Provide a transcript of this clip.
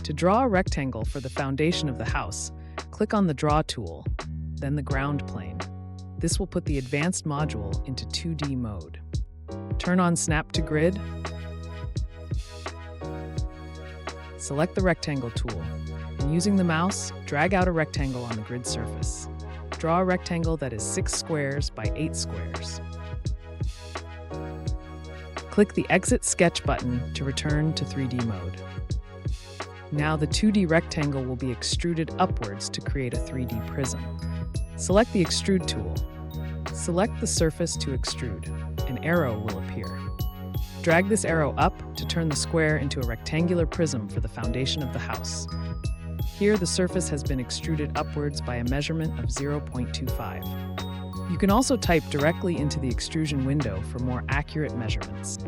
To draw a rectangle for the foundation of the house, click on the Draw tool, then the ground plane. This will put the advanced module into 2D mode. Turn on Snap to Grid. Select the Rectangle tool, and using the mouse, drag out a rectangle on the grid surface. Draw a rectangle that is 6 squares by 8 squares. Click the Exit Sketch button to return to 3D mode. Now the 2D rectangle will be extruded upwards to create a 3D prism. Select the Extrude tool. Select the surface to extrude. An arrow will appear. Drag this arrow up to turn the square into a rectangular prism for the foundation of the house. Here, the surface has been extruded upwards by a measurement of 0.25. You can also type directly into the extrusion window for more accurate measurements.